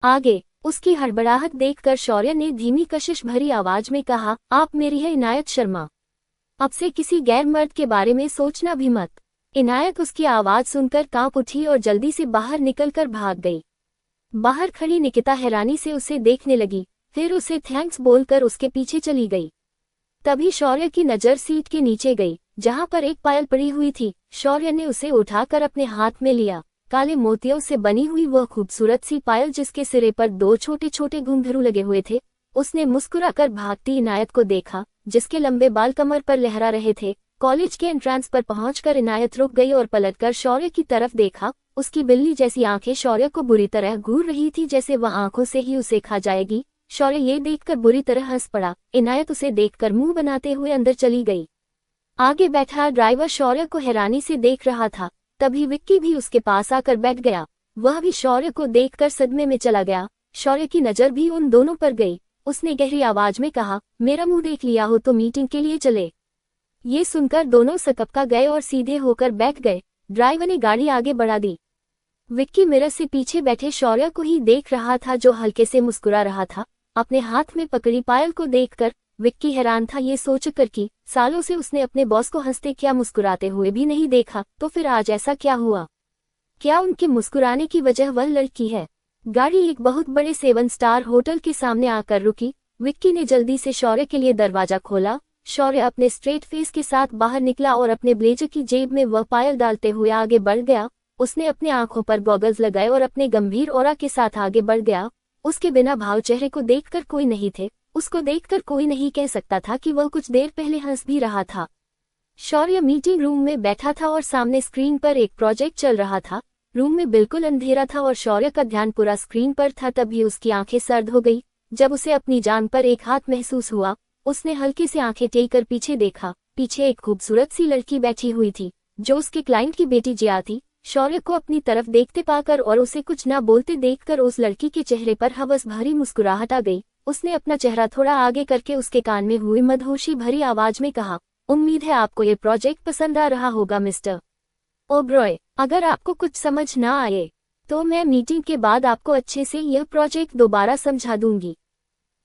आगे उसकी हड़बड़ाहट देखकर शौर्य ने धीमी कशिश भरी आवाज में कहा, आप मेरी है इनायत शर्मा। अब से किसी गैर मर्द के बारे में सोचना भी मत। इनायत उसकी आवाज सुनकर कांप उठी और जल्दी से बाहर निकलकर भाग गई। बाहर खड़ी निकिता हैरानी से उसे देखने लगी, फिर उसे थैंक्स बोलकर उसके पीछे चली गई। तभी शौर्य की नजर सीट के नीचे गई, जहां पर एक पायल पड़ी हुई थी। शौर्य ने उसे उठाकर अपने हाथ में लिया। काले मोतियों से बनी हुई वह खूबसूरत सी पायल, जिसके सिरे पर 2 छोटे छोटे घुंघरू लगे हुए थे। उसने मुस्कुराकर भागती इनायत को देखा, जिसके लंबे बाल कमर पर लहरा रहे थे। कॉलेज के एंट्रेंस पर पहुंचकर इनायत रुक गई और पलटकर शौर्य की तरफ देखा। उसकी बिल्ली जैसी आंखें शौर्य को बुरी तरह घूर रही थी, जैसे वह आंखों से ही उसे खा जाएगी। शौर्य ये देखकर बुरी तरह हंस पड़ा। इनायत उसे देखकर मुंह बनाते हुए अंदर चली गई। आगे बैठा ड्राइवर शौर्य को हैरानी से देख रहा था। तभी विक्की भी उसके पास आकर बैठ गया। वह भी शौर्य को देखकर सदमे में चला गया। शौर्य की नजर भी उन दोनों पर गई। उसने गहरी आवाज में कहा, मेरा मुंह देख लिया हो तो मीटिंग के लिए चले। ये सुनकर दोनों सकपका गए और सीधे होकर बैठ गए। ड्राइवर ने गाड़ी आगे बढ़ा दी। विक्की मिरर से पीछे बैठे शौर्य को ही देख रहा था, जो हल्के से मुस्कुरा रहा था। अपने हाथ में पकड़ी पायल को देखकर विक्की हैरान था, ये सोचकर कि सालों से उसने अपने बॉस को हंसते क्या मुस्कुराते हुए भी नहीं देखा, तो फिर आज ऐसा क्या हुआ? क्या उनके मुस्कुराने की वजह वह लड़की है? गाड़ी एक बहुत बड़े 7 स्टार होटल के सामने आकर रुकी। विक्की ने जल्दी से शौर्य के लिए दरवाजा खोला। शौर्य अपने स्ट्रेट फेस के साथ बाहर निकला और अपने ब्लेजर की जेब में वह पायल डालते हुए आगे बढ़ गया। उसने अपनी आंखों पर गॉगल्स लगाए और अपने गंभीर ऑरा के साथ आगे बढ़ गया। उसके बिना भाव चेहरे को देखकर कोई नहीं थे। उसको देखकर कोई नहीं कह सकता था कि वह कुछ देर पहले हंस भी रहा था। शौर्य मीटिंग रूम में बैठा था और सामने स्क्रीन पर एक प्रोजेक्ट चल रहा था। रूम में बिल्कुल अंधेरा था और शौर्य का ध्यान पूरा स्क्रीन पर था। तभी उसकी आंखें सर्द हो गई जब उसे अपनी जान पर एक हाथ महसूस हुआ। उसने हल्के से आंखें टेक कर पीछे देखा। पीछे एक खूबसूरत सी लड़की बैठी हुई थी, जो उसके क्लाइंट की बेटी जिया थी। शौर्य को अपनी तरफ देखते पाकर और उसे कुछ न बोलते देखकर उस लड़की के चेहरे पर हवस भरी मुस्कुराहट आ गई। उसने अपना चेहरा थोड़ा आगे करके उसके कान में हुई मदहोशी भरी आवाज में कहा, उम्मीद है आपको ये प्रोजेक्ट पसंद आ रहा होगा मिस्टर ओब्रॉय। अगर आपको कुछ समझ ना आए तो मैं मीटिंग के बाद आपको अच्छे से यह प्रोजेक्ट दोबारा समझा दूंगी,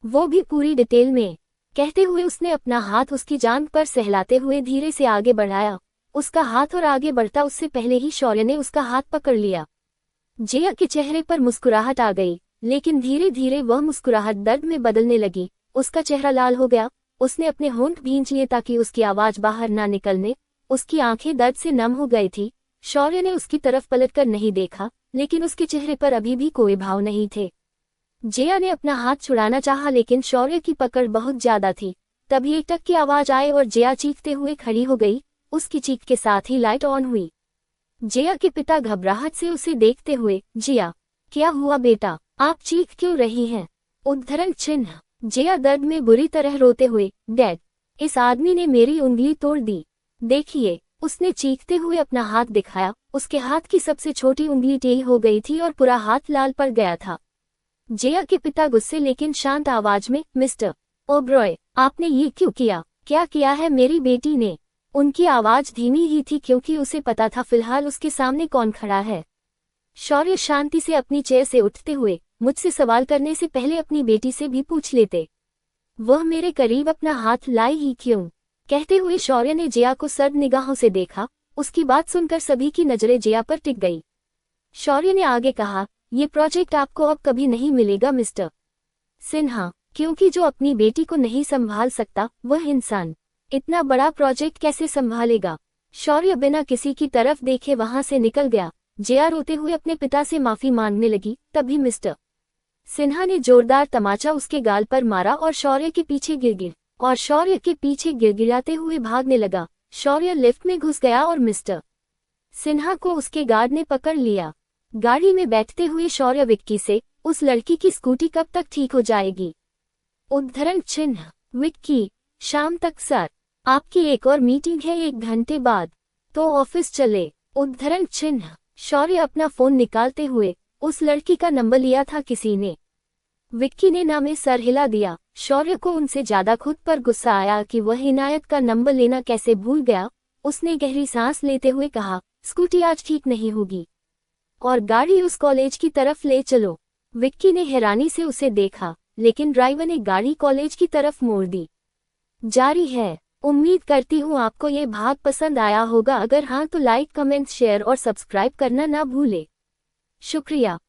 वो भी पूरी डिटेल में। कहते हुए उसने अपना हाथ उसकी जांघ पर सहलाते हुए धीरे से आगे बढ़ाया। उसका हाथ और आगे बढ़ता उससे पहले ही शौर्य ने उसका हाथ पकड़ लिया। जिया के चेहरे पर मुस्कुराहट आ गई, लेकिन धीरे धीरे वह मुस्कुराहट दर्द में बदलने लगी। उसका चेहरा लाल हो गया। उसने अपने होंठ भींच लिए ताकि उसकी आवाज बाहर ना निकलने। उसकी आंखें दर्द से नम हो गई थी। शौर्य ने उसकी तरफ पलटकर नहीं देखा, लेकिन उसके चेहरे पर अभी भी कोई भाव नहीं थे। जिया ने अपना हाथ छुड़ाना चाहा, लेकिन शौर्य की पकड़ बहुत ज्यादा थी। तभी एक टक की आवाज आई और जिया चीखते हुए खड़ी हो गई। उसकी चीख के साथ ही लाइट ऑन हुई। जिया के पिता घबराहट से उसे देखते हुए, जिया क्या हुआ बेटा, आप चीख क्यों रही हैं? उद्धरण चिन्ह। जिया दर्द में बुरी तरह रोते हुए, डैड, इस आदमी ने मेरी उंगली तोड़ दी। देखिए, उसने चीखते हुए अपना हाथ दिखाया। उसके हाथ की सबसे छोटी उंगली टेढ़ी हो गई थी और पूरा हाथ लाल पड़ गया था। जिया के पिता गुस्से लेकिन शांत आवाज में, मिस्टर ओब्रॉय, आपने ये क्यों किया? क्या किया है मेरी बेटी ने? उनकी आवाज धीमी ही थी क्योंकि उसे पता था फिलहाल उसके सामने कौन खड़ा है। शौर्य शांति से अपनी चेयर से उठते हुए, मुझसे सवाल करने से पहले अपनी बेटी से भी पूछ लेते, वह मेरे करीब अपना हाथ लाई ही क्यों? कहते हुए शौर्य ने जिया को सर्द निगाहों से देखा। उसकी बात सुनकर सभी की नजरें जिया पर टिक गई। शौर्य ने आगे कहा, ये प्रोजेक्ट आपको अब कभी नहीं मिलेगा मिस्टर सिन्हा, क्योंकि जो अपनी बेटी को नहीं संभाल सकता वह इंसान इतना बड़ा प्रोजेक्ट कैसे संभालेगा? शौर्य बिना किसी की तरफ देखे वहां से निकल गया। जिया रोते हुए अपने पिता से माफी मांगने लगी। तभी मिस्टर सिन्हा ने जोरदार तमाचा उसके गाल पर मारा और शौर्य के पीछे गिड़गिड़ाते हुए भागने लगा। शौर्य लिफ्ट में घुस गया और मिस्टर सिन्हा को उसके गार्ड ने पकड़ लिया। गाड़ी में बैठते हुए शौर्य विक्की से, उस लड़की की स्कूटी कब तक ठीक हो जाएगी? उद्धरण चिन्ह। विक्की, शाम तक सर, आपकी एक और मीटिंग है 1 घंटे बाद, तो ऑफिस चले। उद्धरण चिन्ह। शौर्य अपना फोन निकालते हुए, उस लड़की का नंबर लिया था किसी ने। विक्की ने ना में सर हिला दिया। शौर्य को उनसे ज्यादा खुद पर गुस्सा आया कि वह इनायत का नंबर लेना कैसे भूल गया। उसने गहरी सांस लेते हुए कहा, स्कूटी आज ठीक नहीं होगी और गाड़ी उस कॉलेज की तरफ ले चलो। विक्की ने हैरानी से उसे देखा, लेकिन ड्राइवर ने गाड़ी कॉलेज की तरफ मोड़ दी। जारी है। उम्मीद करती हूँ आपको ये भाग पसंद आया होगा। अगर हाँ तो लाइक, कमेंट, शेयर और सब्सक्राइब करना ना भूले। शुक्रिया।